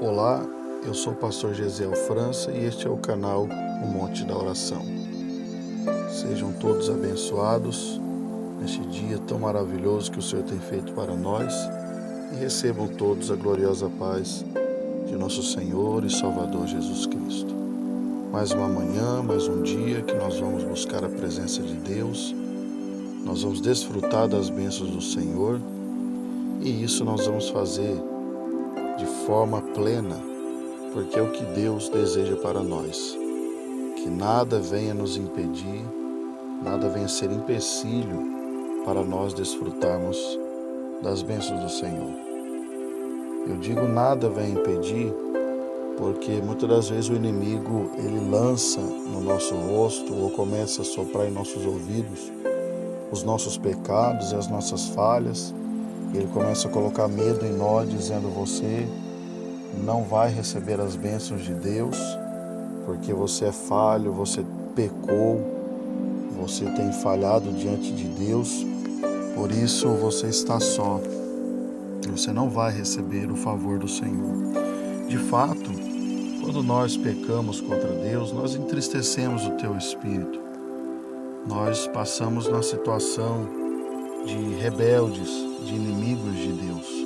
Olá, eu sou o pastor Gesiel França e este é o canal O Monte da Oração. Sejam todos abençoados neste dia tão maravilhoso que o Senhor tem feito para nós e recebam todos a gloriosa paz de nosso Senhor e Salvador Jesus Cristo. Mais uma manhã, mais um dia que nós vamos buscar a presença de Deus, nós vamos desfrutar das bênçãos do Senhor e isso nós vamos fazer de forma plena, porque é o que Deus deseja para nós. Que nada venha nos impedir, nada venha ser empecilho para nós desfrutarmos das bênçãos do Senhor. Eu digo nada venha impedir, porque muitas das vezes o inimigo ele lança no nosso rosto ou começa a soprar em nossos ouvidos os nossos pecados e as nossas falhas. Ele começa a colocar medo em nós, dizendo: você não vai receber as bênçãos de Deus, porque você é falho, você pecou, você tem falhado diante de Deus, por isso você está só, você não vai receber o favor do Senhor. De fato, quando nós pecamos contra Deus, nós entristecemos o teu espírito, nós passamos na situação de rebeldes, de inimigos de Deus.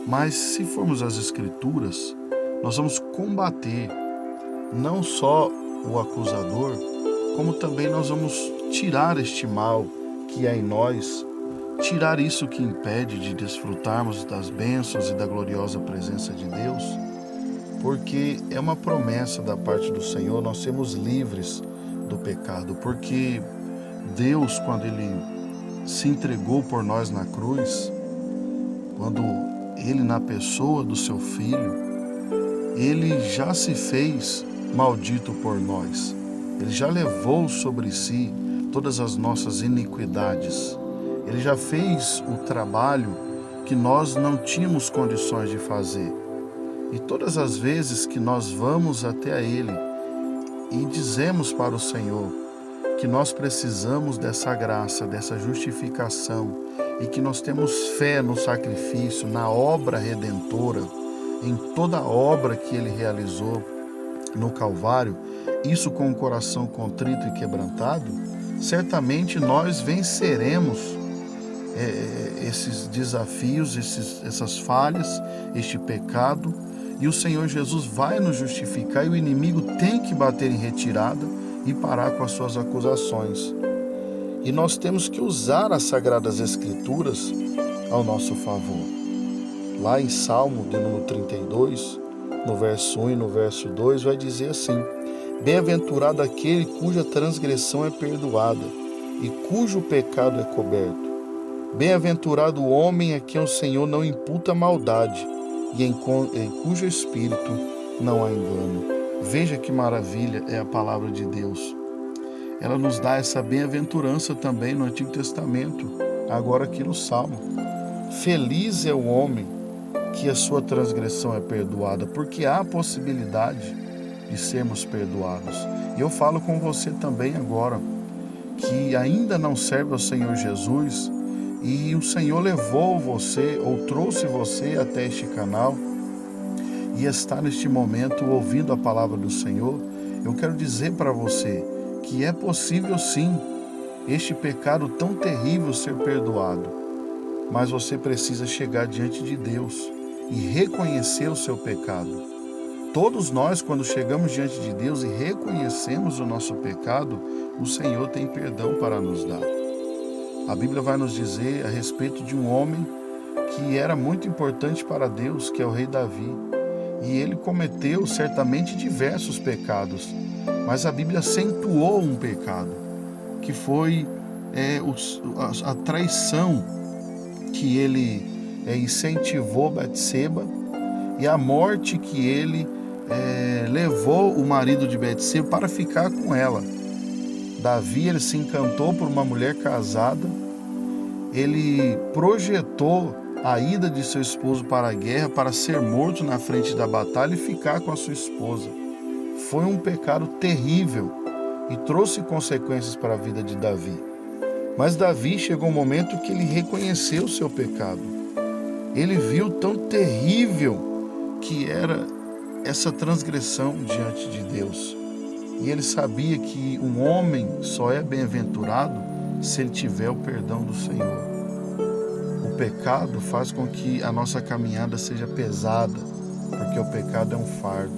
Mas se formos às Escrituras, nós vamos combater não só o acusador, como também nós vamos tirar este mal que há em nós, tirar isso que impede de desfrutarmos das bênçãos e da gloriosa presença de Deus, porque é uma promessa da parte do Senhor nós sermos livres do pecado, porque Deus, quando Ele se entregou por nós na cruz, quando Ele, na pessoa do seu Filho, Ele já se fez maldito por nós. Ele já levou sobre si todas as nossas iniquidades. Ele já fez o trabalho que nós não tínhamos condições de fazer. E todas as vezes que nós vamos até a Ele e dizemos para o Senhor que nós precisamos dessa graça, dessa justificação e que nós temos fé no sacrifício, na obra redentora, em toda a obra que Ele realizou no Calvário, isso com o coração contrito e quebrantado, certamente nós venceremos esses desafios, essas falhas, este pecado, e o Senhor Jesus vai nos justificar e o inimigo tem que bater em retirada e parar com as suas acusações. E nós temos que usar as Sagradas Escrituras ao nosso favor. Lá em Salmo de número 32, no verso 1 e no verso 2, vai dizer assim: bem-aventurado aquele cuja transgressão é perdoada e cujo pecado é coberto. Bem-aventurado o homem a quem o Senhor não imputa maldade e em cujo espírito não há engano. Veja que maravilha é a palavra de Deus. Ela nos dá essa bem-aventurança também no Antigo Testamento, agora aqui no Salmo. Feliz é o homem que a sua transgressão é perdoada, porque há a possibilidade de sermos perdoados. E eu falo com você também agora, que ainda não serve ao Senhor Jesus, e o Senhor levou você, ou trouxe você até este canal, e está neste momento ouvindo a palavra do Senhor. Eu quero dizer para você que é possível sim este pecado tão terrível ser perdoado, mas você precisa chegar diante de Deus e reconhecer o seu pecado. Todos nós, quando chegamos diante de Deus e reconhecemos o nosso pecado, o Senhor tem perdão para nos dar. A Bíblia vai nos dizer a respeito de um homem que era muito importante para Deus, que é o rei Davi. E ele cometeu certamente diversos pecados, mas a Bíblia acentuou um pecado, que foi a traição que ele incentivou Betseba e a morte que ele levou o marido de Betseba para ficar com ela. Davi ele se encantou por uma mulher casada, ele projetou a ida de seu esposo para a guerra, para ser morto na frente da batalha e ficar com a sua esposa. Foi um pecado terrível e trouxe consequências para a vida de Davi. Mas Davi chegou um momento que ele reconheceu o seu pecado. Ele viu tão terrível que era essa transgressão diante de Deus. E ele sabia que um homem só é bem-aventurado se ele tiver o perdão do Senhor. O pecado faz com que a nossa caminhada seja pesada, porque o pecado é um fardo.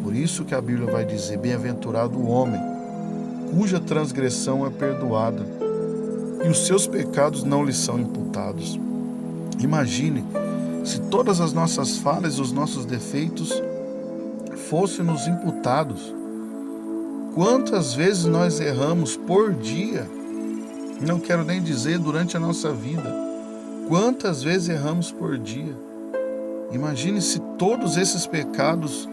Por isso que a Bíblia vai dizer: bem-aventurado o homem, cuja transgressão é perdoada, e os seus pecados não lhe são imputados. Imagine se todas as nossas falhas e os nossos defeitos fossem nos imputados. Quantas vezes nós erramos por dia? Não quero nem dizer durante a nossa vida. Quantas vezes erramos por dia? Imagine se todos esses pecados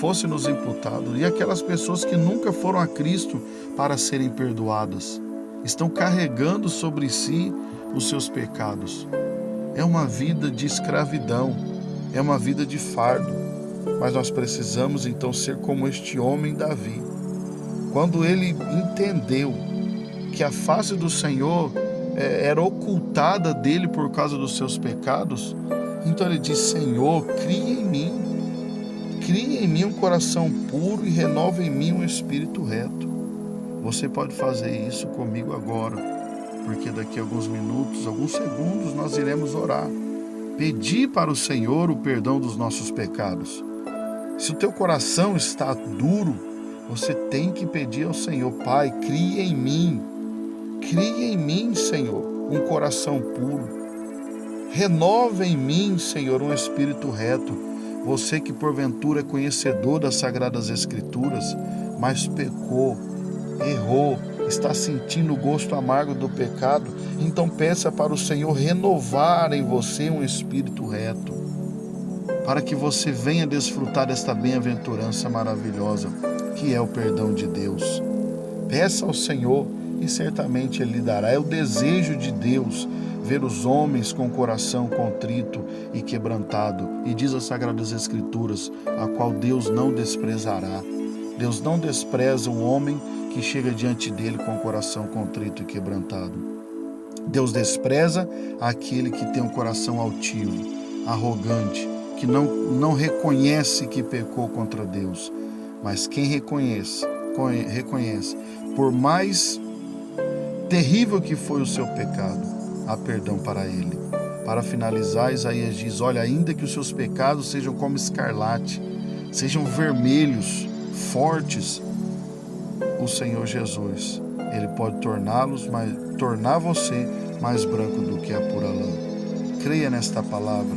fossem nos imputados. E aquelas pessoas que nunca foram a Cristo para serem perdoadas, estão carregando sobre si os seus pecados. É uma vida de escravidão, é uma vida de fardo. Mas nós precisamos então ser como este homem Davi. Quando ele entendeu que a face do Senhor era ocultada dele por causa dos seus pecados, então ele disse: Senhor, cria em mim um coração puro e renova em mim um espírito reto. Você pode fazer isso comigo agora, porque daqui a alguns minutos, alguns segundos, nós iremos orar. Pedir para o Senhor o perdão dos nossos pecados. Se o teu coração está duro, você tem que pedir ao Senhor: Pai, cria em mim, Senhor, um coração puro. Renova em mim, Senhor, um espírito reto. Você que porventura é conhecedor das Sagradas Escrituras, mas pecou, errou, está sentindo o gosto amargo do pecado, então peça para o Senhor renovar em você um espírito reto, para que você venha desfrutar desta bem-aventurança maravilhosa, que é o perdão de Deus. Peça ao Senhor e certamente Ele lhe dará. É o desejo de Deus ver os homens com o coração contrito e quebrantado. E diz as Sagradas Escrituras, a qual Deus não desprezará. Deus não despreza um homem que chega diante dele com o coração contrito e quebrantado. Deus despreza aquele que tem um coração altivo, arrogante, que não reconhece que pecou contra Deus. Mas quem reconhece, por mais terrível que foi o seu pecado, há perdão para ele. Para finalizar, Isaías diz: olha, ainda que os seus pecados sejam como escarlate, sejam vermelhos, fortes, o Senhor Jesus, Ele pode tornar você mais branco do que a pura lã. Creia nesta palavra,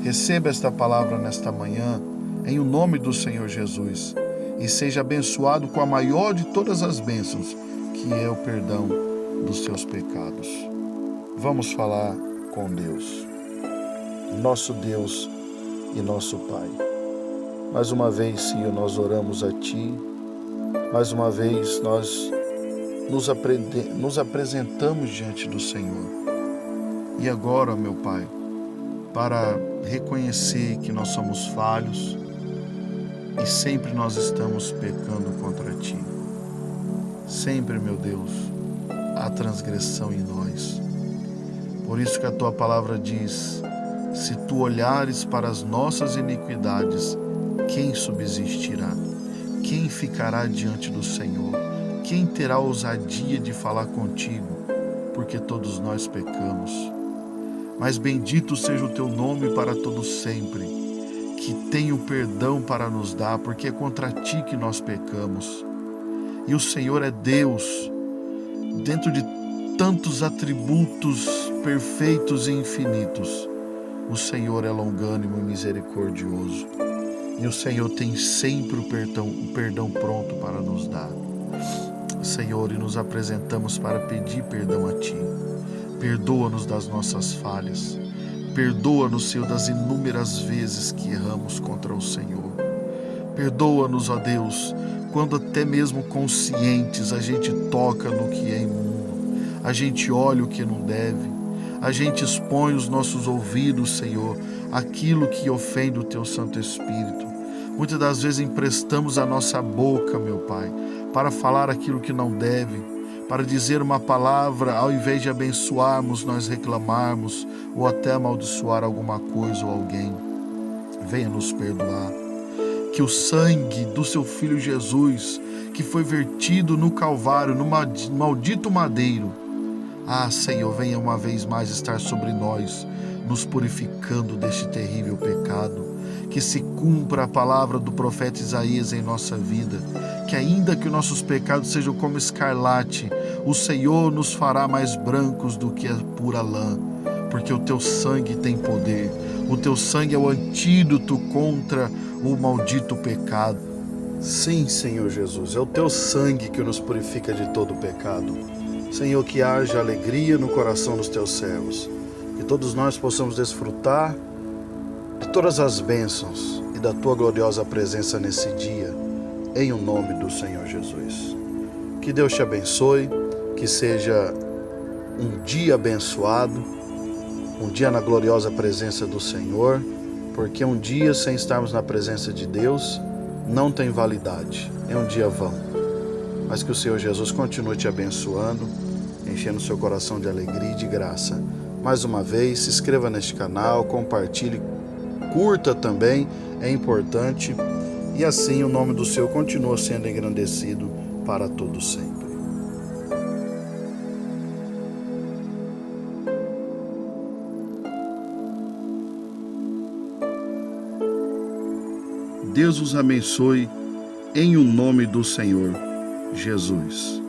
receba esta palavra nesta manhã, em o nome do Senhor Jesus, e seja abençoado com a maior de todas as bênçãos, que é o perdão dos seus pecados. Vamos falar com Deus, nosso Deus e nosso Pai. Mais uma vez, Senhor, nós oramos a Ti. Mais uma vez, nós nos apresentamos diante do Senhor. E agora, meu Pai, para reconhecer que nós somos falhos e sempre nós estamos pecando contra Ti. Sempre, meu Deus, há transgressão em nós. Por isso que a Tua palavra diz: se Tu olhares para as nossas iniquidades, quem subsistirá? Quem ficará diante do Senhor? Quem terá ousadia de falar contigo? Porque todos nós pecamos. Mas bendito seja o Teu nome para todo sempre, que tem o perdão para nos dar, porque é contra Ti que nós pecamos. E o Senhor é Deus, dentro de tantos atributos perfeitos e infinitos. O Senhor é longânimo e misericordioso. E o Senhor tem sempre o perdão pronto para nos dar. Senhor, e nos apresentamos para pedir perdão a Ti. Perdoa-nos das nossas falhas. Perdoa-nos, Senhor, das inúmeras vezes que erramos contra o Senhor. Perdoa-nos, ó Deus, quando até mesmo conscientes a gente toca no que é imundo, a gente olha o que não deve, a gente expõe os nossos ouvidos, Senhor, aquilo que ofende o Teu Santo Espírito. Muitas das vezes emprestamos a nossa boca, meu Pai, para falar aquilo que não deve, para dizer uma palavra, ao invés de abençoarmos, nós reclamarmos ou até amaldiçoar alguma coisa ou alguém. venha nos perdoar. Que o sangue do seu Filho Jesus, que foi vertido no Calvário, no maldito madeiro, Senhor, venha uma vez mais estar sobre nós, nos purificando deste terrível pecado. Que se cumpra a palavra do profeta Isaías em nossa vida, que ainda que nossos pecados sejam como escarlate, o Senhor nos fará mais brancos do que a pura lã, porque o teu sangue tem poder. O teu sangue é o antídoto contra o maldito pecado. Sim, Senhor Jesus, é o teu sangue que nos purifica de todo o pecado. Senhor, que haja alegria no coração dos teus servos, que todos nós possamos desfrutar de todas as bênçãos e da tua gloriosa presença nesse dia, em o nome do Senhor Jesus. Que Deus te abençoe, que seja um dia abençoado, um dia na gloriosa presença do Senhor, porque um dia sem estarmos na presença de Deus não tem validade, é um dia vão. Mas que o Senhor Jesus continue te abençoando, enchendo seu coração de alegria e de graça. Mais uma vez, se inscreva neste canal, compartilhe, curta também, é importante, e assim o nome do Senhor continua sendo engrandecido para todo sempre. Deus os abençoe em o nome do Senhor Jesus.